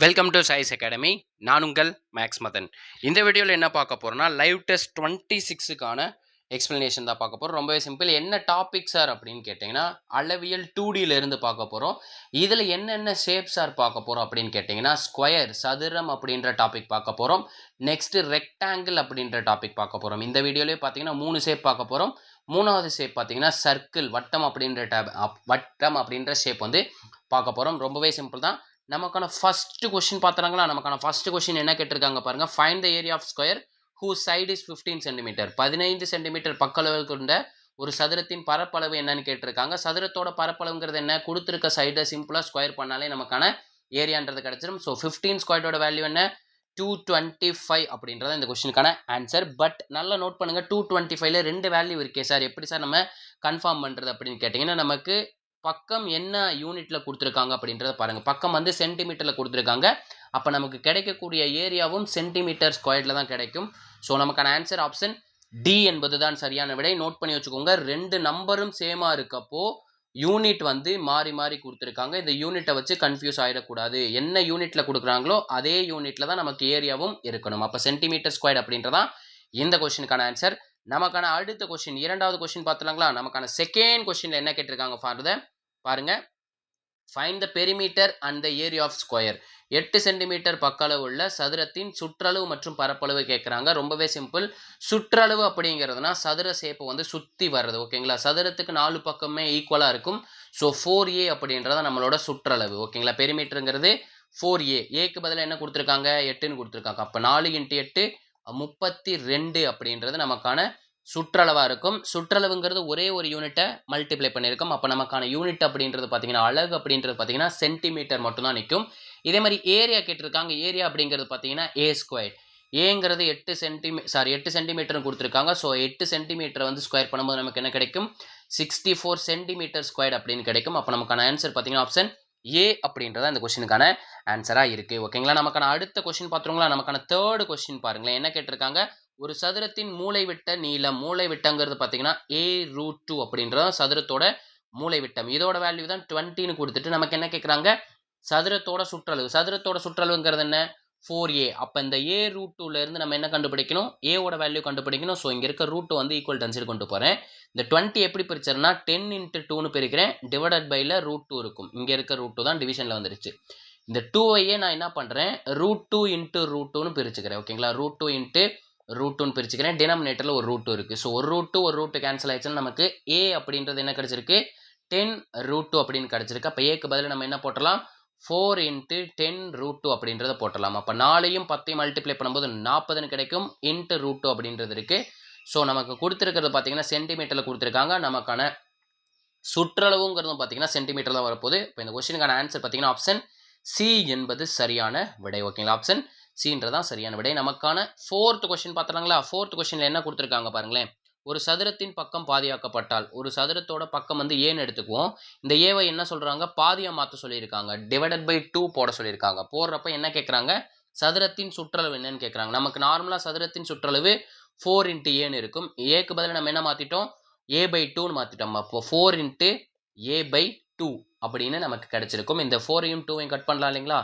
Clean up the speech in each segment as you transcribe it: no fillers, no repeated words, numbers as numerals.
Welcome to choice academy. நான் உங்கள் maths Madan. இந்த வீடியோவில் என்ன பார்க்க போகிறோம்னா லைவ் டெஸ்ட் 26க்கான எக்ஸ்ப்ளனேஷன் தான் பார்க்க போகிறோம். ரொம்பவே சிம்பிள். என்ன டாபிக் சார் அப்படின்னு கேட்டிங்கன்னா அளவியல் 2Dயிலேருந்து பார்க்க போகிறோம். இதில் என்னென்ன ஷேப் சார் பார்க்க போகிறோம் அப்படின்னு கேட்டிங்கன்னா ஸ்கொயர் சதுரம் அப்படின்ற டாபிக் பார்க்க போகிறோம். நெக்ஸ்ட்டு ரெக்டாங்கிள் அப்படின்ற டாபிக் பார்க்க போகிறோம். இந்த வீடியோலேயே பார்த்தீங்கன்னா 3 ஷேப் பார்க்க போகிறோம். மூணாவது ஷேப் பார்த்தீங்கன்னா சர்க்கிள் வட்டம் அப்படின்ற ஷேப் வந்து பார்க்க போகிறோம். ரொம்பவே சிம்பிள் தான். நமக்கான ஃபர்ஸ்ட் கொஸ்டின் பார்த்துறாங்களா? நமக்கான ஃபர்ஸ்ட் கொஸ்டின் என்ன கேட்டிருக்காங்க பாருங்க. Find the area of square whose side is 15 centimetre. 15 centimetre பக்களவு கொண்ட ஒரு சதுரத்தின் பரப்பளவு என்னன்னு கேட்டிருக்காங்க. சதுரத்தோட பரப்பளவுங்கிறது என்ன? கொடுத்துருக்க சைடை சிம்பிளா ஸ்கொயர் பண்ணாலே நமக்கான ஏரியான்றது கிடைச்சிடும். ஸோ 15 ஸ்கொயரோட வேல்யூ என்ன? 225 அப்படின்றத இந்த கொஸ்டினுக்கான ஆன்சர். பட் நல்லா நோட் பண்ணுங்க, 225ல 2 வேல்யூ இருக்கே சார், எப்படி சார் நம்ம கன்ஃபார்ம் பண்றது அப்படின்னு கேட்டிங்கன்னா, நமக்கு பக்கம் என்ன யூனிட்ல கொடுத்துருக்காங்க அப்படின்றத பாருங்க. பக்கம் வந்து சென்டிமீட்டர்ல கொடுத்துருக்காங்க. அப்போ நமக்கு கிடைக்கக்கூடிய ஏரியாவும் சென்டிமீட்டர் ஸ்கொயர்ல தான் கிடைக்கும். ஸோ நமக்கான ஆன்சர் ஆப்ஷன் டி என்பது தான் சரியான விடை. நோட் பண்ணி வச்சுக்கோங்க. 2 நம்பரும் சேமா இருக்கப்போ யூனிட் வந்து மாறி மாறி கொடுத்துருக்காங்க. இந்த யூனிட்டை வச்சு கன்ஃபியூஸ் ஆகிடக்கூடாது. என்ன யூனிட்ல கொடுக்குறாங்களோ அதே யூனிட்ல தான் நமக்கு ஏரியாவும் இருக்கணும். அப்போ சென்டிமீட்டர் ஸ்கொயர் அப்படின்றதான் இந்த கொஸ்டினுக்கான ஆன்சர். நமக்கான அடுத்த கொஸ்டின், இரண்டாவது கொஸ்டின் பார்த்துலாங்களா? நமக்கான செகண்ட் கொஸ்டின்ல என்ன கேட்டிருக்காங்க பாருங்க. Find the perimeter and the area of square. 8 centimetre பக்களவு உள்ள சதுரத்தின் சுற்றளவு மற்றும் பரப்பளவு கேட்குறாங்க. ரொம்பவே சிம்பிள். சுற்றளவு அப்படிங்கிறதுனா சதுர சேப்பை வந்து சுற்றி வர்றது. ஓகேங்களா? சதுரத்துக்கு 4 பக்கமே ஈக்குவலாக இருக்கும். ஸோ 4A அப்படின்றத நம்மளோட சுற்றளவு. ஓகேங்களா? பெரிமீட்டருங்கிறது 4A. ஏக்கு பதிலாக என்ன கொடுத்துருக்காங்க? 8ன்னு கொடுத்துருக்காங்க. அப்போ 4 × 8 32 அப்படின்றது நமக்கான சுற்றளவா இருக்கும். சுற்றளவுங்கிறது ஒரே ஒரு யூனிட்டை மல்டிப்ளை பண்ணியிருக்கோம். அப்போ நமக்கான யூனிட் அப்படின்றது பார்த்தீங்கன்னா அலகு அப்படின்றது பார்த்தீங்கன்னா சென்டிமீட்டர் மட்டும்தான் நிற்கும். இதே மாதிரி ஏரியா கேட்டிருக்காங்க. ஏரியா அப்படிங்கிறது பார்த்தீங்கன்னா ஏ ஸ்கொயர். ஏங்கிறது 8 சென்டிமீட்டர்னு கொடுத்துருக்காங்க. ஸோ 8 சென்டிமீட்டரை வந்து ஸ்கொயர் பண்ணும்போது நமக்கு என்ன கிடைக்கும்? 64 சென்டிமீட்டர் ஸ்கொயர் அப்படின்னு கிடைக்கும். அப்போ நமக்கான ஆன்சர் பார்த்தீங்கன்னா ஆப்ஷன் ஏ அப்படின்றத அந்த கொஸ்டினுக்கான ஆன்சராக இருக்குது. ஓகேங்களா? நமக்கான அடுத்த கொஸ்டின் பார்த்துருங்களா? நமக்கான தேர்டு கொஸ்டின் பாருங்களேன். என்ன கேட்டிருக்காங்க? ஒரு சதுரத்தின் மூலைவிட்ட நீளம். மூலைவிட்டங்கிறது பார்த்தீங்கன்னா A√2 அப்படின்றது சதுரத்தோட மூலைவிட்டம். இதோட வேல்யூ தான் 20ன்னு கொடுத்துட்டு நமக்கு என்ன கேட்குறாங்க? சதுரத்தோட சுற்றளவு. சதுரத்தோட சுற்றளவுங்கிறது என்ன? 4A. அப்போ இந்த A√2ல இருந்து நம்ம என்ன கண்டுபிடிக்கணும்? ஏவோட வேல்யூ கண்டுபிடிக்கணும். ஸோ இங்கே இருக்க ரூட் வந்து ஈக்குவல் டன்ஸில் கொண்டு போகிறேன். இந்த 20 எப்படி பிரிச்சேன்னா 10 × 2ன்னு பிரிக்கிறேன். டிவைடட் பைல √2 இருக்கும். இங்கே இருக்க √2 தான் டிவிஷனில் வந்துருச்சு. இந்த 2ஐயே நான் என்ன பண்ணுறேன்? √2 × √2ன்னு பிரிச்சுக்கிறேன். ஓகேங்களா? √2 × √2ன்னு பிரிச்சுக்கிறேன். டினாமினேட்டரில் ஒரு ரூட் இருக்குது. ஸோ ஒரு ரூட்டு கேன்சல் ஆயிடுச்சுன்னா நமக்கு ஏ அப்படின்றது என்ன கிடச்சிருக்கு? 10√2 அப்படின்னு கிடச்சிருக்கு. அப்போ ஏக்கு பதில் நம்ம என்ன போட்டலாம்? 4 × 10√2 அப்படின்றத போட்டலாம். அப்போ 4ஐயும் 10ஐயும் மல்டிப்ளை பண்ணும்போது 40ன்னு கிடைக்கும். ×√2 அப்படின்றது இருக்குது. ஸோ நமக்கு கொடுத்துருக்கிறது பார்த்தீங்கன்னா சென்டிமீட்டரில் கொடுத்துருக்காங்க. நமக்கான சுற்றளவுங்கிறதும் பார்த்தீங்கன்னா சென்டிமீட்டர் தான் வரப்போகுது. இப்போ இந்த கொஸ்டினுக்கான ஆன்சர் பார்த்தீங்கன்னா ஆப்ஷன் சி என்பது சரியான விடை. ஓகேங்களா? ஆப்ஷன் சின்றதான் சரியான விடை. நமக்கான ஃபோர்த் கொஸ்டின் பார்த்துறாங்களா? ஃபோர்த் கொஸ்டின்ல என்ன கொடுத்துருக்காங்க பாருங்களேன். ஒரு சதுரத்தின் பக்கம் பாதியாக்கப்பட்டால், ஒரு சதுரத்தோட பக்கம் வந்து ஏன்னு எடுத்துக்குவோம். இந்த ஏவை என்ன சொல்றாங்க? பாதியா மாற்ற சொல்லியிருக்காங்க. டிவைடட் பை 2 போட சொல்லியிருக்காங்க. போடுறப்ப என்ன கேட்குறாங்க? சதுரத்தின் சுற்றளவு என்னன்னு கேட்குறாங்க. நமக்கு நார்மலாக சதுரத்தின் சுற்றளவு 4 × ஏன்னு இருக்கும். ஏக்கு பதில் நம்ம என்ன மாற்றிட்டோம்? A/2ன்னு மாற்றிட்டோம். அப்போ 4 × A/2 அப்படின்னு நமக்கு கிடைச்சிருக்கும். இந்த 4ஐயும் 2ஐயும் கட் பண்ணலாம் இல்லைங்களா?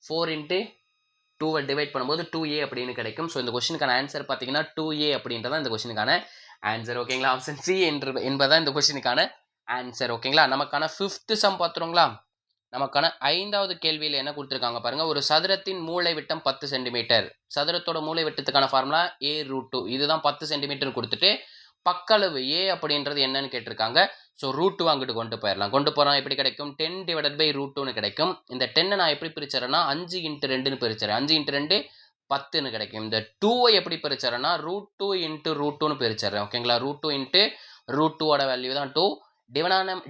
4 × 2வை டிவைட் பண்ணும்போது 2A அப்படின்னு கிடைக்கும். ஸோ இந்த கொஸ்டினுக்கான ஆன்சர் பார்த்தீங்கன்னா 2A அப்படின்றதான் இந்த கொஸ்டினுக்கான ஆன்சர். ஓகேங்களா? ஆப்ஷன் சி என்பதான் இந்த கொஸ்டினுக்கான ஆன்சர். ஓகேங்களா? நமக்கான 5th சம் பார்த்துருங்களா? நமக்கான 5வது கேள்வியில் என்ன கொடுத்துருக்காங்க பாருங்க. ஒரு சதுரத்தின் மூளை விட்டம் 10 சென்டிமீட்டர். சதுரத்தோட மூளை விட்டத்துக்கான ஃபார்முலா A√2. இதுதான் 10 சென்டிமீட்டர் கொடுத்துட்டு பக்களவு ஏ அப்படின்றது என்னன்னு கேட்டிருக்காங்க. ஸோ √2 அங்கிட்டு கொண்டு போயிடலாம். கொண்டு போகிறோம். எப்படி கிடைக்கும்? 10 / √2ன்னு கிடைக்கும். இந்த 10 நான் எப்படி பிரிச்சேன்னா 5 × 2ன்னு பிரிச்சேன். 5 × 2 10ன்னு கிடைக்கும். இந்த 2ஐ எப்படி பிரிச்சேன்னா √2 × √2ன்னு பிரிச்சேன். ஓகேங்களா? √2 × √2ஓட வேல்யூ தான் 2.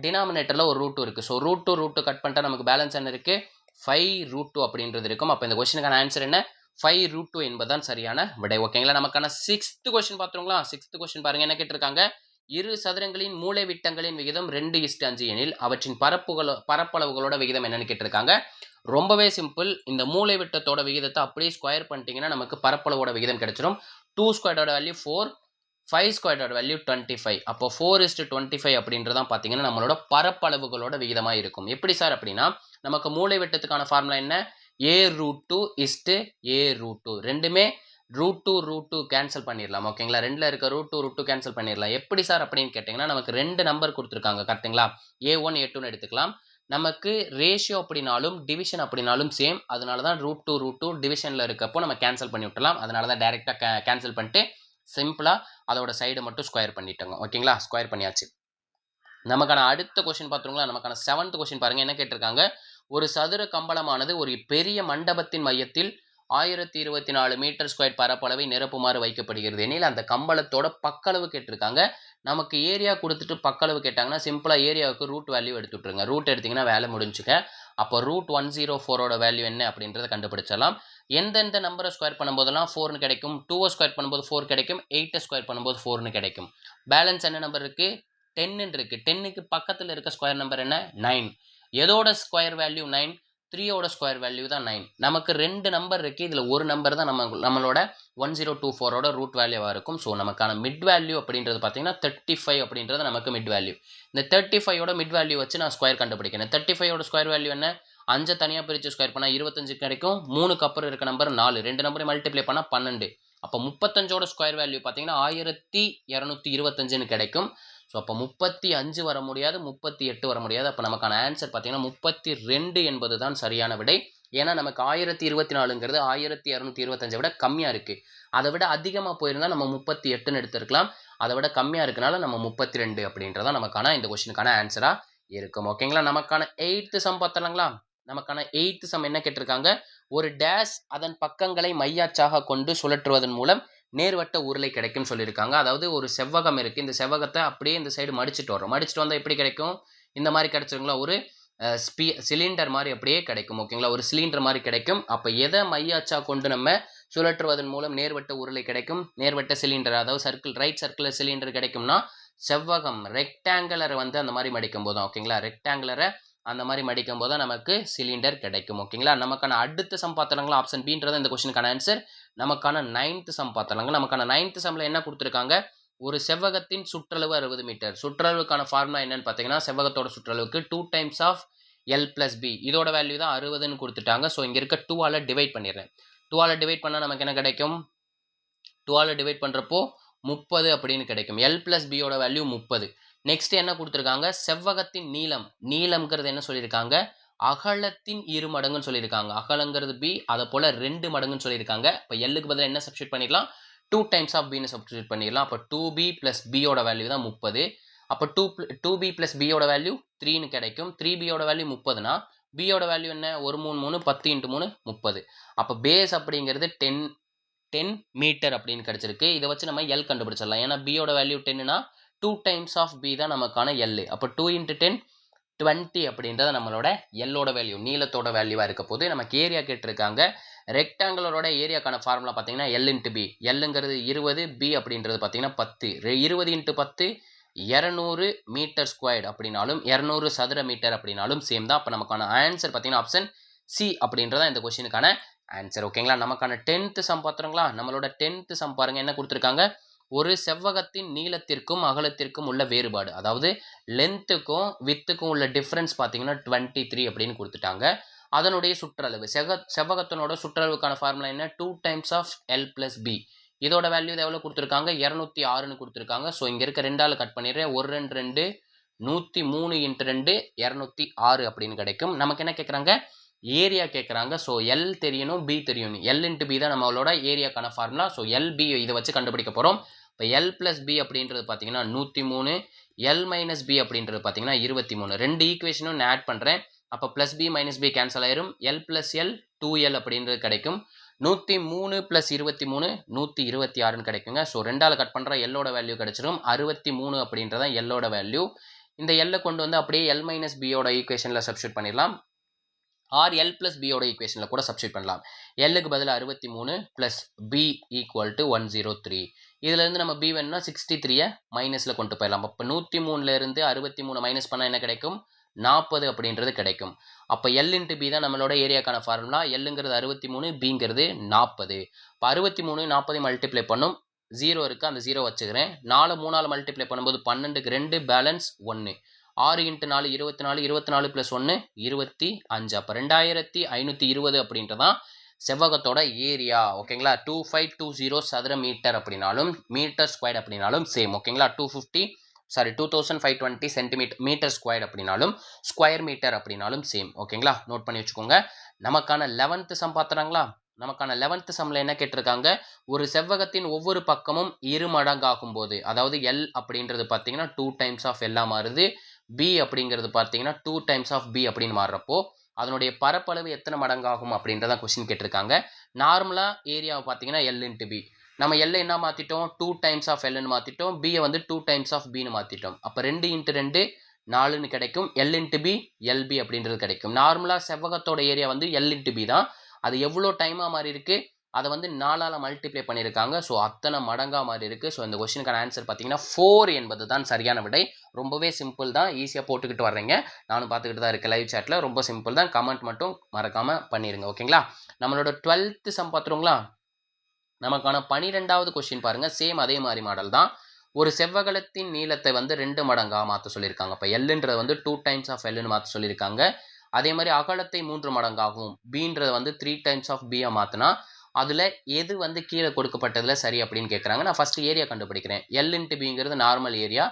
டினாமினேட்டரில் ஒரு √2 இருக்குது. ஸோ √2 கட் பண்ணிட்டா நமக்கு பேலன்ஸ் என்ன இருக்குது? 5√2 அப்படின்றது இருக்கும். அப்போ இந்த கொஸ்டினுக்கான ஆன்சர் என்ன? 5√2 என்பதுதான் சரியான விடை. ஓகேங்களா? நமக்கான 6th கொஸ்டின் பார்த்துருங்களா? 6th கொஸ்டின் பாருங்க. என்ன கேட்டிருக்காங்க? இரு சதுரங்களின் மூலை விட்டங்களின் விகிதம் 2:5 எனில் அவற்றின் பரப்பளவுகளோட விகிதம் என்னன்னு கேட்டிருக்காங்க. ரொம்பவே சிம்பிள். இந்த மூலை விட்டத்தோட விகிதத்தை அப்படியே ஸ்கொயர் பண்ணிட்டீங்கன்னா நமக்கு பரப்பளவோட விகிதம் கிடைச்சிடும். 2 ஸ்கொயரோட வேல்யூ 4, 5 ஸ்கொயரோட வேல்யூ 25. அப்போ 4:25 அப்படின்றதான் பார்த்தீங்கன்னா நம்மளோட பரப்பளவுகளோட விகிதமாக இருக்கும். எப்படி சார் அப்படின்னா, நமக்கு மூலை விட்டத்துக்கான ஃபார்முலா என்ன? A root two is to a root two ரெண்டுமே ரூட் டூ கேன்சல் பண்ணிடலாம் ஓகேங்களா. ரெண்டில் இருக்க ரூட் டூ கேன்சல் பண்ணிடலாம். எப்படி சார் அப்படின்னு கேட்டிங்கன்னா நமக்கு ரெண்டு நம்பர் கொடுத்துருக்காங்க கரெக்டுங்களா. A1 A2ன்னு எடுத்துக்கலாம். நமக்கு ரேஷியோ அப்படின்னாலும் டிவிஷன் அப்படின்னாலும் சேம். அதனால தான் ரூட் டூ டிவிஷனில் இருக்கப்போ நம்ம கேன்சல் பண்ணி விட்டலாம். அதனால தான் டைரெக்டாக கேன்சல் பண்ணிட்டு சிம்பிளாக அதோட சைடு மட்டும் ஸ்கொயர் பண்ணிட்டோங்க ஓகேங்களா. ஸ்கொயர் பண்ணியாச்சு. நமக்கான அடுத்த கொஸ்டின் பார்த்துருங்களா. நமக்கான 7th கொஸ்டின் பாருங்க. என்ன கேட்டிருக்காங்க, ஒரு சதுர கம்பளமானது ஒரு பெரிய மண்டபத்தின் மையத்தில் 1024 மீட்டர் ஸ்கொயர் பரப்பளவை நிரப்புமாறு வைக்கப்படுகிறது எனில் அந்த கம்பளத்தோட பக்களவு கேட்டிருக்காங்க. நமக்கு ஏரியா கொடுத்துட்டு பக்களவு கேட்டாங்கன்னா சிம்பிளா ஏரியாவுக்கு ரூட் வேல்யூ எடுத்துட்டுருங்க. ரூட் எடுத்தீங்கன்னா வேலை முடிஞ்சுக்க. அப்போ ரூட் 104ஓட வேல்யூ என்ன அப்படின்றத கண்டுபிடிச்சிடலாம். எந்தெந்த நம்பரை ஸ்கொயர் பண்ணும்போதெல்லாம் 4ன்னு கிடைக்கும், 2 ஸ்கொயர் பண்ணும்போது 4 கிடைக்கும், 8 ஸ்கொயர் பண்ணும்போது 4ன்னு கிடைக்கும். பேலன்ஸ் என்ன நம்பர் இருக்கு, 10 இருக்கு. 10க்கு பக்கத்தில் இருக்க ஸ்கொயர் நம்பர் என்ன, 9. எதோட ஸ்கொயர் வேல்யூ 9, 3ஓட ஸ்கொயர் வேல்யூ தான் 9. நமக்கு ரெண்டு நம்பர் இருக்கு. இதுல ஒரு நம்பர் தான் நம்மளோட 1024ஓட ரூட் வேல்யூவா இருக்கும். ஸோ நமக்கான மிட் வேல்யூ அப்படின்றது பார்த்தீங்கன்னா 35 அப்படின்றது நமக்கு மிட் வேல்யூ. இந்த 35ஓட மிட் வேல்யூ வச்சு நான் ஸ்கொயர் கண்டுபிடிக்கிறேன். 35ஓட ஸ்கொயர் வேல்யூ என்ன, 5 தனியாக பிரித்து ஸ்கொயர் பண்ணால் 25 கிடைக்கும். 3க்கு அப்புறம் இருக்க நம்பர் 4, ரெண்டு நம்பரை மல்டிப்ளை பண்ணால் 12. அப்போ 35ஓட ஸ்கொயர் வேல்யூ பார்த்தீங்கன்னா 1225ன்னு கிடைக்கும். ஸோ அப்போ 35 வர முடியாது, 38 வர முடியாது. அப்போ நமக்கான ஆன்சர் பார்த்தீங்கன்னா 32 என்பது தான் சரியான விடை. ஏன்னா நமக்கு 1024ங்கிறது 1225 விட கம்மியாக இருக்குது. அதை விட அதிகமாக போயிருந்தால் நம்ம 38ன்னு எடுத்துருக்கலாம். அதை விட கம்மியாக இருக்கனால நம்ம 32 அப்படின்றதான் நமக்கான இந்த கொஸ்டினுக்கான ஆன்சராக இருக்கும் ஓகேங்களா. நமக்கான 8th சம் பார்த்தலாங்களா. நமக்கான 8th சம் என்ன கேட்டிருக்காங்க, ஒரு டேஷ் அதன் பக்கங்களை மையாச்சாக கொண்டு சுழற்றுவதன் மூலம் நேர்வட்ட உருளை கிடைக்கும் சொல்லியிருக்காங்க. அதாவது ஒரு செவ்வகம் இருக்கு. இந்த செவ்வகத்தை அப்படியே இந்த சைடு மடிச்சுட்டு வரோம். மடிச்சுட்டு வந்தால் எப்படி கிடைக்கும், இந்த மாதிரி கிடைச்சிருங்களா, ஒரு சிலிண்டர் மாதிரி அப்படியே கிடைக்கும் ஓகேங்களா. ஒரு சிலிண்டர் மாதிரி கிடைக்கும். அப்போ எதை மையாச்சா கொண்டு நம்ம சுழற்றுவதன் மூலம் நேர்வட்ட உருளை கிடைக்கும், நேர்வட்ட சிலிண்டர், அதாவது சர்க்கிள், ரைட் சர்க்கிள் சிலிண்டர் கிடைக்கும்னா செவ்வகம் ரெக்டாங்குலரை அந்த மாதிரி மடிக்கும் போது ஓகேங்களா. ரெக்டாங்குலரை அந்த மாதிரி மடிக்கும் போது நமக்கு சிலிண்டர் கிடைக்கும் ஓகேங்களா. நமக்கான அடுத்த சம் பார்த்தலாங்களா. ஆப்ஷன் பின்றது இந்த கொஸ்டினுக்கான ஆன்சர். நமக்கான 9th சம் பார்த்தலாங்க. நமக்கான 9th சம்ல என்ன கொடுத்துருக்காங்க, ஒரு செவ்வகத்தின் சுற்றளவு 60 மீட்டர். சுற்றளவுக்கான ஃபார்முலா என்னன்னு பார்த்தீங்கன்னா, செவ்வகத்தோட சுற்றளவுக்கு 2 times of L plus B. இதோட வேல்யூ தான் 60ன்னு கொடுத்துட்டாங்க. ஸோ இங்கே இருக்க 2ஆல் டிவைட் பண்ணிடுறேன். 2ஆல் டிவைட் பண்ணால் நமக்கு என்ன கிடைக்கும், 2ஆல் டிவைட் பண்ணுறப்போ 30 அப்படின்னு கிடைக்கும். L plus B யோட வேல்யூ 30. நெக்ஸ்ட் என்ன கொடுத்துருக்காங்க, செவ்வகத்தின் நீளம். நீளம்ங்கிறது என்ன சொல்லியிருக்காங்க, அகலத்தின் 2 மடங்குன்னு சொல்லியிருக்காங்க. அகலங்கிறது B, அதை போல் 2 மடங்குன்னு சொல்லியிருக்காங்க. இப்போ எல்லுக்கு பதிலாக என்ன சப்ஸ்டியூட் பண்ணிடலாம், 2 டைம்ஸ் ஆஃப் பின்னு சப்ஸ்டியூட் பண்ணிடலாம். அப்போ 2B + Bயோட வேல்யூ தான் 30. அப்போ 2B + Bயோட வேல்யூ 3ன்னு கிடைக்கும். 3Bயோட வேல்யூ 30னா Bயோட வேல்யூ என்ன, 1 3 3 10 × 3 30. அப்போ பேஸ் அப்படிங்கிறது 10 மீட்டர் அப்படின்னு கிடைச்சிருக்கு. இதை வச்சு நம்ம L கண்டுபிடிச்சிடலாம். ஏன்னா Bயோட வேல்யூ 10னா 2 டைம்ஸ் ஆஃப் B தான் நமக்கான L. அப்போ 2 × 10 20 அப்படின்றது நம்மளோட எல்லோட வேல்யூ, நீளத்தோட வேல்யூவாக இருக்க போது. நமக்கு ஏரியா கேட்டிருக்காங்க. ரெக்டாங்குலரோட ஏரியாக்கான ஃபார்முலா பார்த்தீங்கன்னா L × B. எல்லுங்கிறது 20, B அப்படின்றது பார்த்தீங்கன்னா 10. 20 × 10 200 மீட்டர் ஸ்கொயர்டு அப்படின்னாலும் 200 சதுர மீட்டர் அப்படின்னாலும் சேம் தான். அப்போ நமக்கான ஆன்சர் பார்த்தீங்கன்னா ஆப்ஷன் சி அப்படின்றதான் இந்த கொஸ்டினுக்கான ஆன்சர் ஓகேங்களா. நமக்கான 10th சம் பார்த்துருங்களா. நம்மளோட 10th சம் பாருங்க. என்ன கொடுத்துருக்காங்க, ஒரு செவ்வகத்தின் நீளத்திற்கும் அகலத்திற்கும் உள்ள வேறுபாடு, அதாவது லென்த்துக்கும் வித்துக்கும் உள்ள டிஃப்ரென்ஸ் பார்த்தீங்கன்னா 23 அப்படின்னு கொடுத்துட்டாங்க. அதனுடைய சுற்றளவு, செவ்வகத்தினோட சுற்றளவுக்கான ஃபார்முலா என்ன, 2 times of L plus B. இதோட வேல்யூ எவ்வளோ கொடுத்துருக்காங்க, 206ன்னு கொடுத்துருக்காங்க. ஸோ இங்கே இருக்க 2ஆல் கட் பண்ணிடுறேன். 1 2 2 103 × 2 206 அப்படின்னு கிடைக்கும். நமக்கு என்ன கேட்குறாங்க, ஏரியா கேட்குறாங்க. ஸோ L தெரியணும், B தெரியணும். L × B தான் நம்மளோட ஏரியாக்கான ஃபார்முலா. ஸோ LB இதை வச்சு கண்டுபிடிக்க போகிறோம். இப்போ L plus B அப்படின்றது பார்த்தீங்கன்னா 103, L minus B அப்படின்றது பார்த்தீங்கன்னா 23. ரெண்டு ஈக்குவேஷனும் நான் ஆட் பண்ணுறேன். அப்போ plus B minus B cancel ஆயிரும். L plus L 2L அப்படின்றது கிடைக்கும். 103 + 23 126ன்னு கிடைக்குங்க. ஸோ 2ஆல் கட் பண்ணுற எல்லோட வேல்யூ கிடைச்சிரும். 63 அப்படின்றதான் எல்லோட வேல்யூ. இந்த எல்லை கொண்டு வந்து அப்படியே L minus Bயோட ஈக்குவேஷனில் சப்ஸ்டியூட் பண்ணிடலாம். ஆர் L plus Bயோட ஈக்குவேஷனில் கூட சப்ஸ்டியூட் பண்ணலாம். Lக்கு பதில் 63 + B = 103. இதுலேருந்து நம்ம B வேணும்னா 63 மைனஸில் கொண்டு போயிடலாம். அப்போ 103லேருந்து 63 மைனஸ் பண்ணால் என்ன கிடைக்கும், 40 அப்படின்றது கிடைக்கும். அப்போ L × B தான் நம்மளோட ஏரியாக்கான ஃபார்முலா. Lங்கிறது 63, Bங்கிறது 40. இப்போ 63 40 மல்டிப்ளை பண்ணும், 0 இருக்குது, அந்த 0 வச்சுக்கிறேன். 4 3ஆல் மல்டிப்ளை பண்ணும்போது 12க்கு 2 பேலன்ஸ் 1. 6 × 4 24, 24 + 1 25. அப்போ 2520 அப்படின்றதான் செவ்வகத்தோட ஏரியா. ஓகேங்களா? 2520 சதுர மீட்டர் அப்படின்னாலும் மீட்டர் ஸ்கொயர் அப்படின்னாலும் சேம். ஓகேங்களா? 2520 சென்டிமீட்டர் மீட்டர் ஸ்கொயர் அப்படின்னாலும் ஸ்கொயர் மீட்டர் அப்படின்னாலும் சேம். ஓகேங்களா? நோட் பண்ணி வச்சுக்கோங்க. நமக்கான 11th சம் பார்த்துறாங்களா? நமக்கான 11th சம்ல என்ன கேட்டிருக்காங்க, ஒரு செவ்வகத்தின் ஒவ்வொரு பக்கமும் இரு மடங்காகும் போது, அதாவது எல் அப்படின்றது பார்த்தீங்கன்னா 2 டைம்ஸ் ஆஃப் எல்லா மாறுது, பி அப்படிங்கிறது பார்த்தீங்கன்னா 2 டைம்ஸ் ஆஃப் பி அப்படின்னு மாறுறப்போ அதனுடைய பரப்பளவு எத்தனை மடங்காகும் அப்படின்றத கொஸ்டின் கேட்டிருக்காங்க. நார்மலா ஏரியாவை பார்த்தீங்கன்னா எல் இன்ட்டு பி. நம்ம எல்லை என்ன மாத்திட்டோம், 2 டைம்ஸ் ஆஃப் எல்னு மாத்திட்டோம், பியை வந்து 2 டைம்ஸ் ஆஃப் பின்னு மாத்திட்டோம். அப்போ 2 × 2 4ன்னு கிடைக்கும். எல் இன்ட்டு பி எல்பி அப்படின்றது கிடைக்கும். நார்மலா செவ்வகத்தோட ஏரியா வந்து எல் இன்ட்டு பி தான். அது எவ்வளோ டைமா மாறி இருக்கு, அதை வந்து 4ஆல் மல்டிப்ளை பண்ணியிருக்காங்க. ஸோ அத்தனை மடங்கா மாறி இருக்கு. ஸோ இந்த கொஸ்டினுக்கான ஆன்சர் பார்த்தீங்கன்னா 4 என்பது தான் சரியான விடை. ரொம்பவே சிம்பிள் தான், ஈஸியாக போட்டுக்கிட்டு வர்றீங்க. நானும் பார்த்துக்கிட்டு தான் இருக்கேன் லைவ் சேட்டில். ரொம்ப சிம்பிள் தான். கமெண்ட் மட்டும் மறக்காம பண்ணிருங்க. ஓகேங்களா? நம்மளோட 12th சம் பார்த்துருங்களா? நமக்கான 12வது கொஸ்டின் பாருங்க. சேம் அதே மாதிரி மாடல் தான். ஒரு செவ்வகத்தின் நீளத்தை வந்து 2 மடங்கா மாற்ற சொல்லியிருக்காங்க. இப்போ எல்ன்றது வந்து 2 டைம்ஸ் ஆஃப் எல்னு மாற்ற சொல்லியிருக்காங்க. அதே மாதிரி அகலத்தை 3 மடங்காகும், பீன்றது வந்து 3 டைம்ஸ் ஆஃப் பியை மாற்றினா அதில் எது வந்து கீழே கொடுக்கப்பட்டதுல சரி அப்படின்னு கேட்குறாங்க. நான் ஃபர்ஸ்ட் ஏரியா கண்டுபிடிக்கிறேன். எல் இன்ட்டு பிங்கிறது நார்மல் ஏரியா.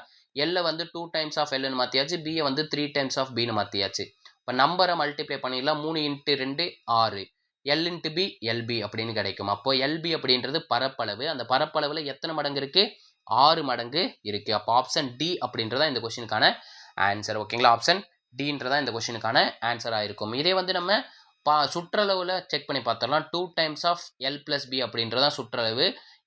எல்லை வந்து 2 டைம்ஸ் ஆஃப் எல்னு மாற்றியாச்சு, பியை வந்து 3 டைம்ஸ் ஆஃப் பின்னு மாற்றியாச்சு. இப்போ நம்பரை மல்டிப்ளை பண்ணிடலாம். 3 × 2 6, எல் இன்ட்டு பி எல்பி அப்படின்னு கிடைக்கும். அப்போ எல்பி அப்படின்றது பரப்பளவு. அந்த பரப்பளவில் எத்தனை மடங்கு இருக்கு, 6 மடங்கு இருக்கு. அப்போ ஆப்ஷன் டி அப்படின்றதா இந்த கொஸ்டினுக்கான ஆன்சர். ஓகேங்களா? ஆப்ஷன் டின்றதா இந்த கொஸ்டினுக்கான ஆன்சராக இருக்கும். இதே வந்து நம்ம சுற்றளவில் செக் பண்ணி பார்த்தரலாம். 2 டைம்ஸ் ஆஃப் எல் + பி அப்படின்றதான் சுற்றளவு.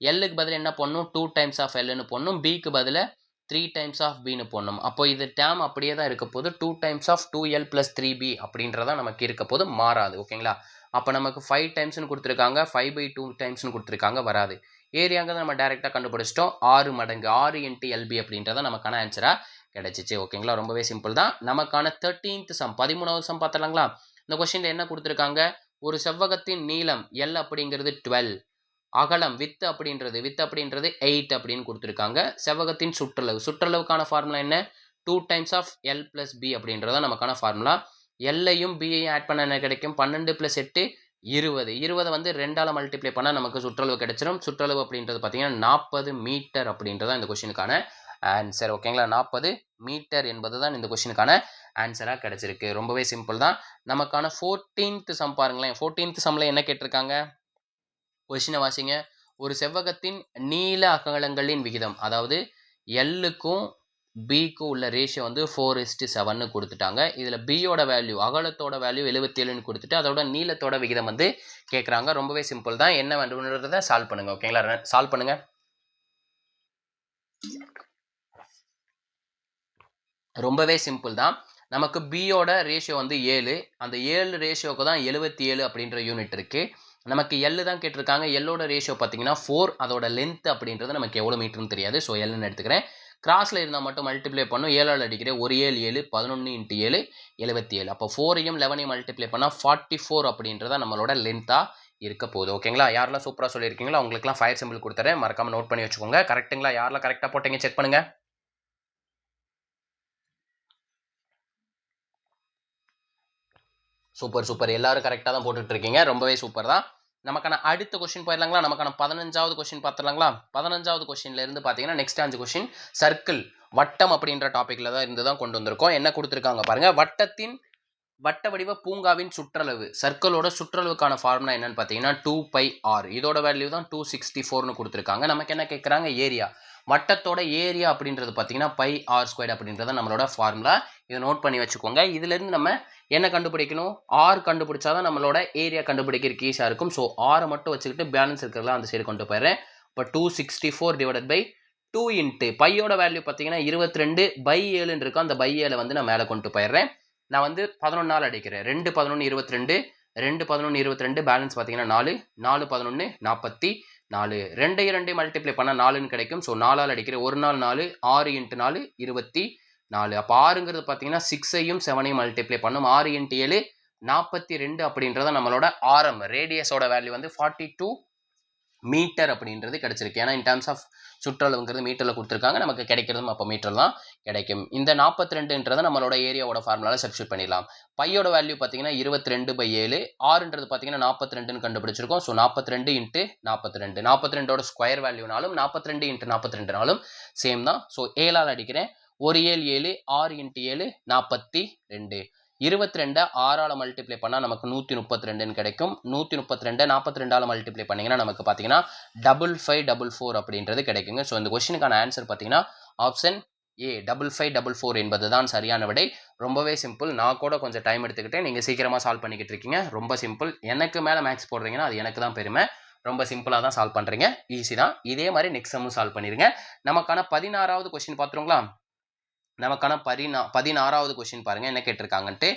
எல்லுக்கு பதில் என்ன பண்ணும், 2 டைம்ஸ் ஆஃப் எல்னு போடணும். பிக்கு பதில் 3 டைம்ஸ் ஆஃப் பின்னு போடணும். அப்போ இது டேம் அப்படியே தான் இருக்க போது. 2 டைம்ஸ் ஆஃப் 2L + 3B அப்படின்றதான் நமக்கு இருக்க போது, மாறாது. ஓகேங்களா? அப்போ நமக்கு 5 டைம்ஸ்னு கொடுத்துருக்காங்க, 5/2 டைம்ஸ்னு கொடுத்துருக்காங்க, வராது. ஏரியாங்கிறத நம்ம டேரெக்டாக கண்டுபிடிச்சிட்டோம். 6 மடங்கு, 6 × LB அப்படின்றத நமக்கான ஆன்சராக கிடைச்சிச்சு. ஓகேங்களா? ரொம்பவே சிம்பிள் தான். நமக்கான 13th சம் 13வது சம் பார்த்துலாங்களா? இந்த கொஸ்டின்ல என்ன கொடுத்துருக்காங்க, ஒரு செவ்வகத்தின் நீளம் L அப்படிங்கிறது 12, அகலம் வித் அப்படின்றது 8 அப்படின்னு கொடுத்துருக்காங்க. செவ்வகத்தின் சுற்றளவுக்கான ஃபார்முலா என்ன, 2 டைம்ஸ் ஆஃப் எல் + பி அப்படின்றத நமக்கான ஃபார்முலா. எல்லையும் பியையும் ஆட் பண்ண என்ன கிடைக்கும், 12 + 8 20. 20 வந்து 2ஆல் மல்டிப்ளை பண்ணால் நமக்கு சுற்றளவு கிடைச்சிடும். சுற்றளவு அப்படின்றது பார்த்தீங்கன்னா 40 மீட்டர் அப்படின்றதான் இந்த கொஸ்டினுக்கான ஆன்சர். ஓகேங்களா? 40 மீட்டர் என்பது தான் இந்த கொஸ்டினுக்கான ஆன்சராக கிடைச்சிருக்கு. ரொம்பவே சிம்பிள் தான். நமக்கான 14th சம் பாருங்களேன். 14th சம்ல என்ன கேட்டிருக்காங்க, கொஸ்டினை வாசிங்க. ஒரு செவ்வகத்தின் நீள அகலங்களின் விகிதம், அதாவது எல்லுக்கும் பிக்கும் உள்ள ரேஷியோ வந்து 4:7ன்னு கொடுத்துட்டாங்க. இதில் பியோட வேல்யூ, அகலத்தோட வேல்யூ 77ன்னு கொடுத்துட்டு அதோட நீளத்தோட விகிதம் வந்து கேட்குறாங்க. ரொம்பவே சிம்பிள் தான். என்ன வேண்டும்ன்றதை சால்வ் பண்ணுங்க. ஓகேங்களா? சால்வ் பண்ணுங்க. ரொம்பவே சிம்பிள் தான். நமக்கு பியோட ரேஷியோ வந்து 7. அந்த 7 ரேஷியோக்கு தான் 77 அப்படின்ற யூனிட் இருக்கு. நமக்கு எல் தான் கேட்டிருக்காங்க. எல்லோட ரேஷியோ பார்த்தீங்கன்னா 4. அதோட லென்த் அப்படின்றது நமக்கு எவ்வளோ மீட்டர்னு தெரியாது. ஸோ எல்னு எடுத்துக்கிறேன். கிராஸில் இருந்தால் மட்டும் மல்டிப்ளை பண்ணும். 7ஆல் அடிக்கிறேன். 1 7 7, 11 × 7 77. அப்போ 4ஐயும் 11ஐயும் மல்டிப்ளை பண்ணால் 44 அப்படின்றத நம்மளோட லென்த்தாக இருக்க போகுது. ஓகேங்களா? யாரெல்லாம் சூப்பராக சொல்லியிருக்கீங்களோ அவங்களுக்குலாம் ஃபயர் சிம்பிள் கொடுத்துறேன். மறக்காம நோட் பண்ணி வச்சுக்கோங்க. கரெக்ட்டுங்களா? யாரெல்லாம் கரெக்டாக போட்டீங்க செக் பண்ணுங்க. சூப்பர். எல்லாரும் கரெக்டாக தான் போட்டுட்டு இருக்கீங்க. ரொம்பவே சூப்பர் தான். நமக்கான அடுத்த கொஸ்டின் போயிடலாங்களா? நமக்கான 15வது கொஸ்டின் பார்த்துடலாங்களா? 15வது கொஸ்டின்ல இருந்து பார்த்தீங்கன்னா நெக்ஸ்ட் 5 கொஸ்டின் சர்க்கிள், வட்டம் அப்படின்ற டாபிக்ல தான் இருந்து தான் கொண்டு வந்திருக்கோம். என்ன கொடுத்துருக்காங்க பாருங்க. வட்ட வடிவ பூங்காவின் சுற்றளவு, சர்க்கிளோட சுற்றளவுக்கான ஃபார்முலா என்னன்னு பார்த்தீங்கன்னா 2πr. இதோட வேல்யூ தான் 264ன்னு கொடுத்துருக்காங்க. நமக்கு என்ன கேட்குறாங்க, ஏரியா. வட்டத்தோட ஏரியா அப்படின்றது பார்த்தீங்கன்னா πr² அப்படின்றத நம்மளோட ஃபார்முலா. இதை நோட் பண்ணி வச்சுக்கோங்க. இதுலேருந்து நம்ம என்ன கண்டுபிடிக்கணும், ஆர் கண்டுபிடிச்சாதான் நம்மளோட ஏரியா கண்டுபிடிக்கிறதுக்கு ஈஸியாக இருக்கும். ஸோ ஆரை மட்டும் வச்சுக்கிட்டு பேலன்ஸ் இருக்கிறதெல்லாம் அந்த சைடு கொண்டு போயிடுறேன். இப்போ 264 / 2 இன்ட்டு பையோட வேல்யூ பார்த்தீங்கன்னா 22/7 இருக்கும். அந்த π7 வந்து நான் மேலே கொண்டு போயிடுறேன். நான் வந்து 11ஆல் அடிக்கிறேன். 2 11 22, 2 11 22, பேலன்ஸ் பார்த்தீங்கன்னா 4, 4 11 44, 2 2 மல்டிப்ளை பண்ணால் 4ன்னு கிடைக்கும். ஸோ 4ஆல் அடிக்கிறேன். 1 நாள் 4, 6 × 4 24. அப்போ 6ங்கிறது பார்த்தீங்கன்னா 6ஐயும் 7ஐயும் மல்டிப்ளை பண்ணும். 6 × 7 42 அப்படின்றத நம்மளோட ஆரம், ரேடியஸோட வேல்யூ வந்து 42 மீட்டர் அப்படின்றது கிடைச்சிருக்கு. ஏன்னா இன் டர்ம்ஸ் ஆஃப் சுற்றளவுங்கிறது மீட்டரில் கொடுத்துருக்காங்க, நமக்கு கிடைக்கிறதும் அப்போ மீட்டர் தான் கிடைக்கும். இந்த 42ன்றதை நம்மளோட ஏரியாவோட ஃபார்முலாவில் சப்ஸ்டியூட் பண்ணிடலாம். பையோட வேல்யூ பார்த்தீங்கன்னா 22/7, ஆறுன்றது பார்த்தீங்கன்னா 42ன்னு கண்டுபிடிச்சிருக்கோம். ஸோ 42 இன்ட்டு 42, 42ஓட ஸ்கொயர் வேல்யூனாலும் 42 இன்ட்டு 42நாலும் சேம் தான். ஸோ 7ஆல் அடிக்கிறேன், ஒரு 7 7, 6 இன்ட்டு 7 42, 22 6ஆல் மல்டிப்ளை பண்ணால் நமக்கு 132ன்னு கிடைக்கும். 132 42ஆல் மல்டிப்ளை பண்ணிங்கன்னா நமக்கு பார்த்தீங்கன்னா 5544 அப்படின்றது கிடைக்குங்க. ஸோ இந்த கொஸ்டினுக்கான ஆன்சர் பார்த்தீங்கன்னா ஆப்ஷன் ஏ 5544 என்பது தான் சரியான விடை. ரொம்பவே சிம்பிள். நான் கூட கொஞ்சம் டைம் எடுத்துக்கிட்டேன், நீங்கள் சீக்கிரமாக சால்வ் பண்ணிக்கிட்டு இருக்கீங்க. ரொம்ப சிம்பிள். எனக்கு மேலே மேக்ஸ் போடுறீங்கன்னா அது எனக்கு தான் பெருமை. ரொம்ப சிம்பிளாக தான் சால்வ் பண்ணுறீங்க, ஈஸி தான். இதே மாதிரி நெக்ஸ்ட் சம்மும் சால்வ் பண்ணிடுங்க. நமக்கான 16வது கொஸ்டின் பார்த்துருங்களா? நமக்கான 16வது கொஸ்டின் பாருங்க என்ன கேட்டிருக்காங்கன்ட்டு.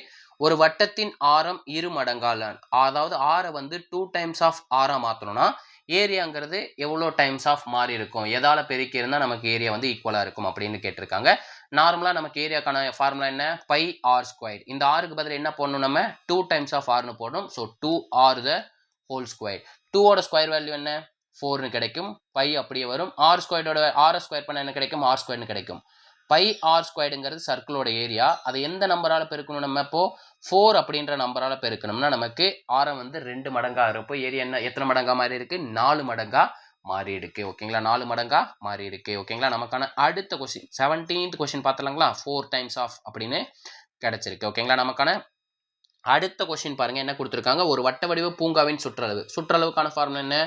ஒரு வட்டத்தின் ஆரம் இரு மடங்கால், அதாவது ஆரை வந்து 2 டைம்ஸ் ஆஃப் ஆரா மாற்றணும்னா ஏரியாங்கிறது எவ்வளோ டைம்ஸ் ஆஃப் மாறி இருக்கும், எதால பெருக்கி இருந்தால் நமக்கு ஏரியா வந்து ஈக்குவலாக இருக்கும் அப்படின்னு கேட்டிருக்காங்க. நார்மலாக நமக்கு ஏரியாக்கான ஃபார்முலா என்ன, பை ஆர் ஸ்கொயர். இந்த ஆருக்கு பதில் என்ன போடணும், நம்ம 2 டைம்ஸ் ஆஃப் ஆர்னு போடணும். So 2r the whole square. 2ஓட ஸ்கொயர் வேல்யூ என்ன, 4னு கிடைக்கும். பை அப்படியே வரும். ஆர் ஸ்கொயரோட ஆர் ஸ்கொயர் பண்ண என்ன கிடைக்கும், ஆர் ஸ்கொயர்னு கிடைக்கும். பை ஆர் ஸ்கொயர்டுங்கிறது சர்க்கிளோட ஏரியா. அதை எந்த நம்பரால் பெருக்கணும், நம்ம இப்போ 4 அப்படின்ற நம்பரால் பெருக்கணும்னா நமக்கு ஆரம் வந்து 2 மடங்கா இருக்கும். ஏரியா என்ன எத்தனை மடங்கா மாறி இருக்கு, 4 மடங்கா மாறி இருக்கு. ஓகேங்களா, 4 மடங்கா மாறி இருக்கு. ஓகேங்களா, நமக்கான அடுத்த கொஸ்டின் 17th கொஸ்டின் பார்த்தலாங்களா. 4 டைம்ஸ் ஆஃப் அப்படின்னு கிடைச்சிருக்கு. ஓகேங்களா, நமக்கான அடுத்த கொஸ்டின் பாருங்க என்ன கொடுத்துருக்காங்க. ஒரு வட்ட வடிவ பூங்காவின் சுற்றளவு, சுற்றளவுக்கான ஃபார்முலா என்ன,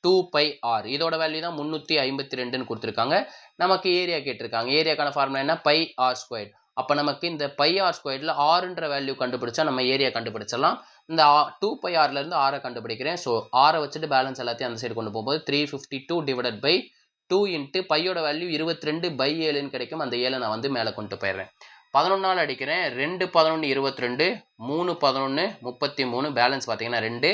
2πr. இதோட வேல்யூ தான் 352ன்னு கொடுத்துருக்காங்க. நமக்கு ஏரியா கேட்டிருக்காங்க. ஏரியாக்கான ஃபார்முலா என்ன, பை ஆர் ஸ்கொயர். அப்போ நமக்கு இந்த பை ஆர் ஸ்கொயர்ல ஆறுன்ற வேல்யூ கண்டுபிடிச்சா நம்ம ஏரியா கண்டுபிடிச்சிடலாம். இந்த 2πrல இருந்து ஆரை கண்டுபிடிக்கிறேன். ஸோ ஆரை வச்சுட்டு பேலன்ஸ் எல்லாத்தையும் அந்த சைடு கொண்டு போகும்போது 352 டிவைடட் பை 2 இன்ட்டு பையோட வேல்யூ 22/7ன்னு கிடைக்கும். அந்த 7 நான் வந்து மேலே கொண்டு போயிடுறேன். 11ஆல் அடிக்கிறேன். 2 11 22, 3 11 33, பேலன்ஸ் பார்த்தீங்கன்னா 2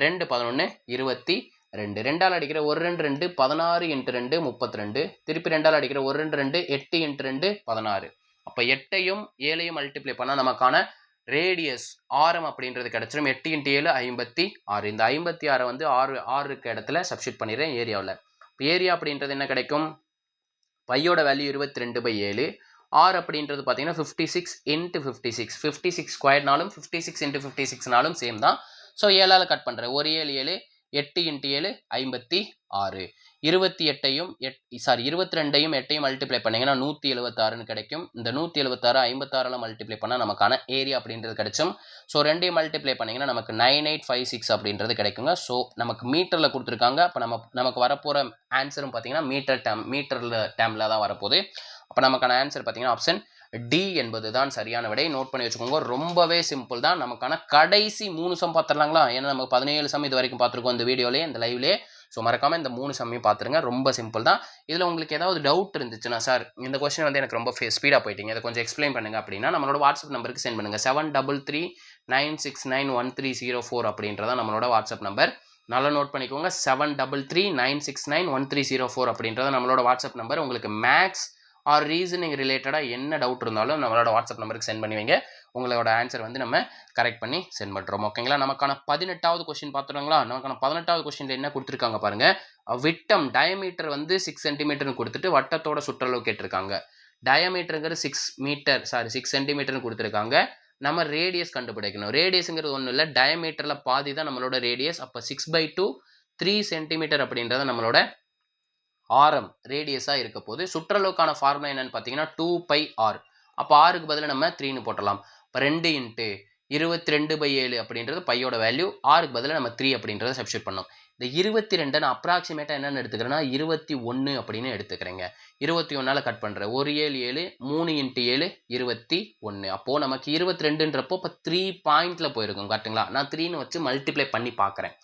2 11 22. 2ஆல் அடிக்கிற 1 2 2, 16 இன்ட்டு 2 32. திருப்பி 2ஆல் அடிக்கிற 1 2 2, 8 இன்ட்டு 2 16. அப்போ 8ஐயும் 7ஐயும் மல்டிப்ளை பண்ணால் நமக்கான ரேடியஸ் ஆரம் அப்படின்றது கிடைச்சிடும். 8 இன்ட்டு 7 56. இந்த 56 வந்து 6 இருக்க இடத்துல சப்ஸ்டியூட் பண்ணிடுறேன் ஏரியாவில். இப்போ ஏரியா அப்படின்றது என்ன கிடைக்கும், பையோட வேல்யூ 22/7, ஆர் அப்படின்றது பார்த்தீங்கன்னா 56 இன்ட்டு 56. 56 ஸ்கொயர்னாலும் 56 இன்ட்டு 56நாலும் சேம் தான். ஸோ 7ஆல் கட் பண்ணுறேன். ஒரு 7 7, 8 இன்ட்டு 7 56. 22ஐயும் 8ஐயும் மல்டிப்ளை பண்ணிங்கன்னா 176ன்னு கிடைக்கும். இந்த 176 56ஆல் மல்டிப்ளை பண்ணால் நமக்கான ஏரியா அப்படின்றது கிடைக்கும். ஸோ 2ஐயும் மல்டிப்ளை பண்ணிங்கன்னா நமக்கு 9856 அப்படின்றது கிடைக்குங்க. ஸோ நமக்கு மீட்டரில் கொடுத்துருக்காங்க. அப்போ நமக்கு வரப்போகிற ஆன்சரும் பார்த்தீங்கன்னா மீட்டரில் டேமில் தான் வரப்போகுது. அப்போ நமக்கான ஆன்சர் பார்த்தீங்கன்னா ஆப்ஷன் டி என்பது தான் சரியான விடை. நோட் பண்ணி வச்சுக்கோங்க. ரொம்பவே சிம்பிள் தான். நமக்கான கடைசி 3 சம் பார்த்துடலாங்களா. ஏன்னா நமக்கு 17 சம் இது வரைக்கும் பார்த்துருக்கோம் இந்த வீடியோலேயே, இந்த லைவ்லேயே. ஸோ மறக்காமல் இந்த 3 சம்மையும் பார்த்துருங்க. ரொம்ப சிம்பிள் தான். இதில் உங்களுக்கு ஏதாவது டவுட் இருந்துச்சுன்னா, சார் இந்த கொஸ்டின் வந்து எனக்கு ரொம்ப ஸ்பீடாக போயிட்டீங்க, இதை கொஞ்சம் எக்ஸ்பிளைன் பண்ணுங்க அப்படின்னா நம்மளோட வாட்ஸ்அப் நம்பருக்கு சென்ட் பண்ணுங்கள். 7339691304 அப்படின்றதான் நம்மளோட வாட்ஸ்அப் நம்பர். நல்லா நோட் பண்ணிக்கோங்க. 7339691304 அப்படின்றத நம்மளோட வாட்ஸ்அப் நம்பர். உங்களுக்கு மேக்ஸ் ஆர் ரீசனிங் ரிலேட்டடாக என்ன டவுட் இருந்தாலும் நம்மளோட வாட்ஸ்அப் நம்பருக்கு சென்ட் பண்ணி வைங்க. உங்களோட ஆன்சர் வந்து நம்ம கரெக்ட் பண்ணி சென்ட் பண்ணுறோம். ஓகேங்களா, நமக்கான 18வது கொஸ்டின் பார்த்துருங்களா. நமக்கான 18வது கொஸ்டின்ல என்ன கொடுத்துருக்காங்க பாருங்க. விட்டம் டயமீட்டர் வந்து 6 சென்டிமீட்டர்னு கொடுத்துட்டு வட்டத்தோட சுற்றளவு கேட்டிருக்காங்க. டயமீட்டருங்கிறது 6 சென்டிமீட்டர்னு கொடுத்துருக்காங்க. நம்ம ரேடியஸ் கண்டுபிடிக்கணும். ரேடியஸுங்கிறது ஒன்றும் இல்லை, டயமீட்டரில் பாதி தான் நம்மளோட ரேடியஸ். அப்போ 6/2 3 சென்டிமீட்டர் அப்படின்றத நம்மளோட ஆரம் ரேடியஸாக இருக்க போது. சுற்றளவுக்கான ஃபார்முலா என்னன்னு பார்த்தீங்கன்னா 2πr. அப்போ ஆருக்கு பதில் நம்ம 3ன்னு போட்டலாம். இப்போ 2 இன்ட்டு 22/7 அப்படின்றது பையோட வேல்யூ. ஆருக்கு பதில் நம்ம 3 அப்படின்றத சப்ஸ்டியூட் பண்ணோம். இந்த 22 நான் அப்ராக்சிமேட்டாக என்னென்னு எடுத்துக்கிறேன்னா 21 அப்படின்னு எடுத்துக்கிறேங்க. 21ஆல் கட் பண்ணுறேன். ஒரு 7 7, 3 இன்ட்டு 7 21. அப்போது நமக்கு 22ன்றப்போ இப்போ 3 பாயிண்டில் போயிருக்கும் கரெக்டுங்களா. நான் 3ன்னு வச்சு மல்டிப்ளை பண்ணி பார்க்குறேன்.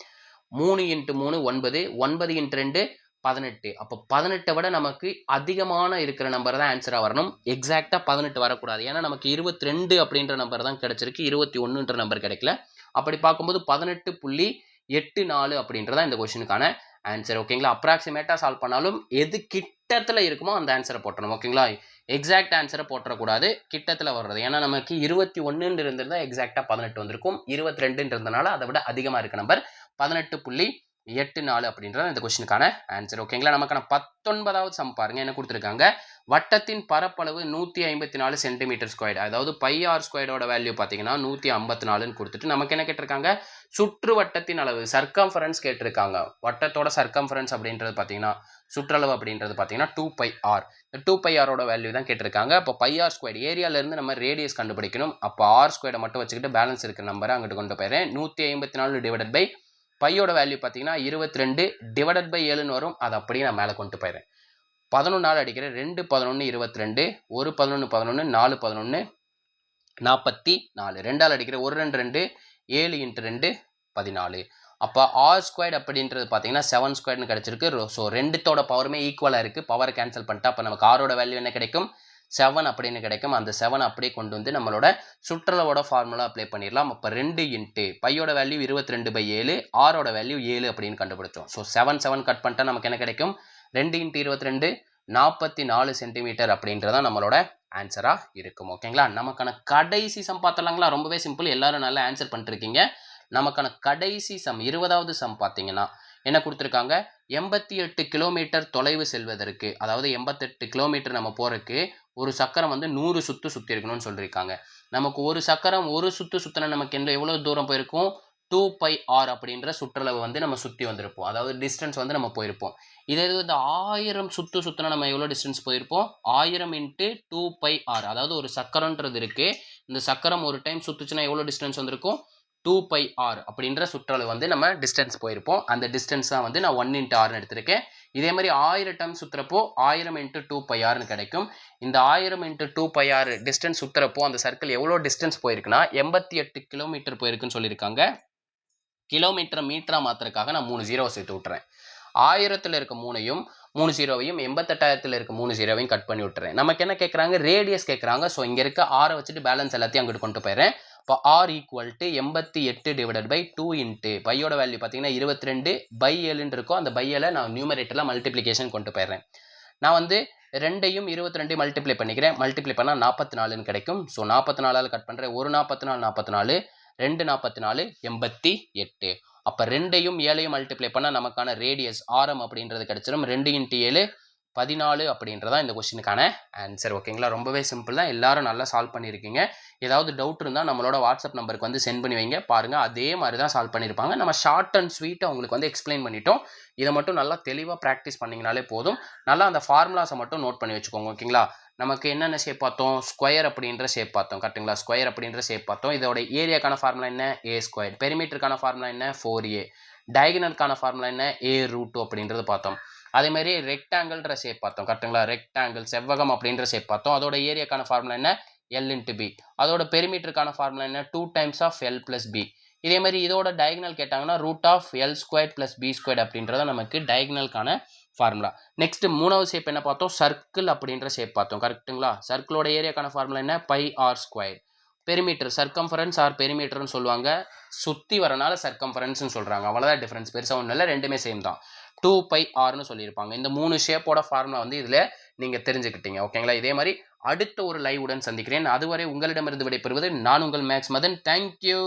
3 இன்ட்டு 3 9, 9 இன்ட்டு 2 18. அப்போ 18 விட நமக்கு அதிகமான இருக்கிற நம்பர் தான் ஆன்சராக வரணும். எக்ஸாக்டாக 18 வரக்கூடாது. ஏன்னா நமக்கு 22 அப்படின்ற நம்பர் தான் கிடைச்சிருக்கு, 21ன்ற நம்பர் கிடைக்கல. அப்படி பார்க்கும்போது 18.84 அப்படின்றதான் இந்த கொஸ்டினுக்கான ஆன்சர். ஓகேங்களா, அப்ராக்சிமேட்டாக சால்வ் பண்ணாலும் எது கிட்டத்தில் இருக்குமோ அந்த ஆன்சரை போட்டணும். ஓகேங்களா, எக்ஸாக்ட் ஆன்சரை போட்டக்கூடாது, கிட்டத்தில் வர்றது. ஏன்னா நமக்கு 21 இருந்திருந்தால் எக்ஸாக்டாக 18 வந்திருக்கும். 22 இருந்தனால அதை விட அதிகமாக இருக்க நம்பர் 18. 84 அப்படின்றது இந்த கொஸ்டினுக்கான ஆன்சர். ஓகேங்களா? நமக்கான 19வது சம் பாருங்க. என்ன கொடுத்துருக்காங்க? வட்டத்தின் பரப்பளவு 154 சென்டிமீட்டர் ஸ்கொயர். அதாவது பை ஆர் ஸ்கொயரோட வேல்யூ பார்த்தீங்கன்னா 154ன்னு கொடுத்துட்டு நமக்கு என்ன கேட்டிருக்காங்க? சுற்று வட்டத்தின் அளவு சர்க்கம்ஃபரன்ஸ் கேட்டிருக்காங்க. வட்டத்தோட சர்க்கம்ஃபரன்ஸ் அப்படின்றது பார்த்தீங்கன்னா சுற்றளவு அப்படின்றது பார்த்தீங்கன்னா 2πr. இந்த 2πrோட வேல்யூ தான் கேட்டிருக்காங்க. அப்போ பை ஆர் ஸ்கொயர் ஏரியாவிலேருந்து நம்ம ரேடியஸ் கண்டுபிடிக்கணும். அப்போ ஆர் ஸ்கொயரை மட்டும் வச்சுக்கிட்டு பேலன்ஸ் இருக்கிற நம்பரை அங்கிட்டு கொண்டு போயிடுறேன். 154 டிவைடட் பை பையோட வேல்யூ பார்த்தீங்கன்னா 22 டிவைடட் பை 7ன்னு வரும். அதை அப்படியே நான் மேலே கொண்டு போயிடுறேன். 11 அடிக்கிறேன். 2 11 22, 1 11 11, 4 11 44. 2 அடிக்கிறேன். 1 2 2, 7 × 2 14. அப்போ ஆர் ஸ்கொயர்ட் அப்படின்றது பார்த்தீங்கன்னா 7 ஸ்கொயர்னு கிடைச்சிருக்கு. ஸோ ரெண்டுத்தோட பவருமே ஈக்குவலாக இருக்குது. பவர் கேன்சல் பண்ணிட்டு அப்போ நமக்கு ஆரோட வேல்யூ என்ன கிடைக்கும்? 7 அப்படின்னு கிடைக்கும். அந்த 7 அப்படியே கொண்டு வந்து நம்மளோட சுற்றளவோட ஃபார்முலா அப்ளை பண்ணிடலாம். அப்போ 2 × பையோட வேல்யூ 22/7, ஆரோட வேல்யூ 7 அப்படின்னு கண்டுபிடிச்சோம். ஸோ 7 கட் பண்ணிட்டா நமக்கு என்ன கிடைக்கும்? 2 × 22 44 சென்டிமீட்டர் அப்படின்றதான் நம்மளோட ஆன்சரா இருக்கும். ஓகேங்களா? நமக்கான கடைசி சம் பார்த்தலாங்களா? ரொம்பவே சிம்பிள். எல்லாரும் நல்லா ஆன்சர் பண்ணிருக்கீங்க. நமக்கான கடைசி சம் 20வது சம் பார்த்தீங்கன்னா என்ன கொடுத்துருக்காங்க? 88 கிலோமீட்டர் தொலைவு செல்வதற்கு, அதாவது 88 கிலோமீட்டர் நம்ம போறதுக்கு ஒரு சக்கரம் வந்து 100 சுத்து சுற்றி இருக்கணும்னு சொல்லியிருக்காங்க. நமக்கு ஒரு சக்கரம் ஒரு சுத்து சுத்தினா நமக்கு எவ்வளவு தூரம் போயிருக்கும்? 2πr அப்படின்ற சுற்றளவு வந்து நம்ம சுற்றி வந்திருப்போம். அதாவது டிஸ்டன்ஸ் வந்து நம்ம போயிருப்போம். இதே இது 1000 சுத்து சுத்தினா நம்ம எவ்வளோ டிஸ்டன்ஸ் போயிருப்போம்? 1000 × 2πr. அதாவது ஒரு சக்கரன்றது இருக்கு. இந்த சக்கரம் ஒரு டைம் சுத்துச்சுன்னா எவ்வளோ டிஸ்டன்ஸ் வந்திருக்கும்? 2πr அப்படின்ற சுற்றளவு வந்து நம்ம டிஸ்டன்ஸ் போயிருப்போம். அந்த டிஸ்டன்ஸ் தான் வந்து நான் 1 × rன்னு எடுத்திருக்கேன். இதே மாதிரி 1000 டைம் சுத்துறப்போ 1000 × 2πrன்னு கிடைக்கும். இந்த 1000 × 2πr டிஸ்டன்ஸ் சுத்துறப்போ அந்த சர்க்கிள் எவ்வளோ டிஸ்டன்ஸ் போயிருக்குன்னா 88 கிலோமீட்டர் போயிருக்குன்னு சொல்லியிருக்காங்க. கிலோமீட்டர் மீட்டரா மாத்திரக்காக நான் 3 0 சேர்த்து விட்டுறேன். 1000ல் இருக்க 3ஐயும் 3 0வையும் 88,000ல் இருக்க 3 0வையும் கட் பண்ணி விட்டுறேன். நமக்கு என்ன கேட்குறாங்க? ரேடியஸ் கேட்குறாங்க. ஸோ இங்கே இருக்க ஆரை வச்சுட்டு பேலன்ஸ் எல்லாத்தையும் அங்கிட்டு கொண்டு போயிடுறேன். இப்போ r = 88 டிவைடட் பை 2 × பையோட வேல்யூ பார்த்தீங்கன்னா 22/7 இருக்கும். அந்த பையில் நான் நியூமரேட்டரில் மல்டிப்ளிகேஷன் கொண்டு போயிடுறேன். நான் வந்து 2ஐயும் 22 மல்டிப்ளை பண்ணிக்கிறேன். மல்டிப்ளை பண்ணால் 44ன்னு கிடைக்கும். ஸோ 44ஆல் கட் பண்ணுறேன். 1 44 44, 2 44 88. அப்போ 2ஐயும் 7ஐயும் மல்டிப்ளை பண்ணால் நமக்கான ரேடியஸ் ஆரம் அப்படின்றது கிடைச்சிடும். 2 × 7 14 அப்படின்றதான் இந்த கொஸ்டினுக்கான ஆன்சர். ஓகேங்களா? ரொம்பவே சிம்பிள் தான். எல்லாரும் நல்லா சால்வ் பண்ணியிருக்கீங்க. ஏதாவது டவுட் இருந்தால் நம்மளோட வாட்ஸ்அப் நம்பருக்கு வந்து சென்ட் பண்ணி வைங்க. பாருங்கள், அதே மாதிரி தான் சால்வ் பண்ணியிருப்பாங்க. நம்ம ஷார்ட் அண்ட் ஸ்வீட்டாக உங்களுக்கு வந்து எக்ஸ்பிளைன் பண்ணிட்டோம். இதை மட்டும் நல்லா தெளிவாக ப்ராக்டிஸ் பண்ணிங்கனாலே போதும். நல்லா அந்த ஃபார்முலாஸை மட்டும் நோட் பண்ணி வச்சுக்கோங்க. ஓகேங்களா? நமக்கு என்னென்ன ஷேப் பார்த்தோம்? ஸ்கொயர் அப்படின்ற ஷேப் பார்த்தோம். கரெக்டுங்களா? ஸ்கொயர் அப்படின்ற ஷேப் பார்த்தோம். இதோட ஏரியாக்கான ஃபார்முலா என்ன? a². பெரிமீட்டருக்கான ஃபார்முலா என்ன? 4a. டயகனலுக்கான ஃபார்முலா என்ன? a√2 அப்படின்றது பார்த்தோம். அதே மாதிரி ரெக்டாங்கிள்ன்ற ஷேப் பார்த்தோம். கரெக்டுங்களா? ரெக்டாங்கிள் செவ்வகம் அப்படின்ற ஷேப் பார்த்தோம். அதோட ஏரியாக்கான ஃபார்முலா என்ன? l × b. அதோட பெரிமீட்டருக்கான ஃபார்முலா என்ன? 2 × l + b. இதே மாதிரி இதோட டயகனல் கேட்டாங்கன்னா √l² + b² அப்படின்றத நமக்கு டயகனலுக்கான ஃபார்முலா. நெக்ஸ்ட் 3வது ஷேப் என்ன பார்த்தோம்? சர்க்கிள் அப்படின்ற ஷேப் பார்த்தோம். கரெக்டுங்களா? சர்க்கிளோட ஏரியாக்கான ஃபார்முலா என்ன? πr². பெரிமீட்டர் சர்க்கம்ஃபரன்ஸ் ஆர் பெரிமீட்டர்னு சொல்லுவாங்க. சுற்றி வரனால சர்க்கம்ஃபரன்ஸ்னு சொல்கிறாங்க. அவ்வளோதான் டிஃப்ரென்ஸ். பெருசாக ஒன்றும் இல்லை. ரெண்டுமே சேம் தான். 2πrன்னு சொல்லியிருப்பாங்க. இந்த 3 ஷேப்போட ஃபார்முலா வந்து இதில் நீங்கள் தெரிஞ்சுக்கிட்டீங்க. ஓகேங்களா? இதே மாதிரி அடுத்த ஒரு லைவ் உடன் சந்திக்கிறேன். அதுவரை உங்களிடமிருந்து விடைபெறுவது நான் உங்கள் மேக்ஸ் மதன். தேங்க்யூ.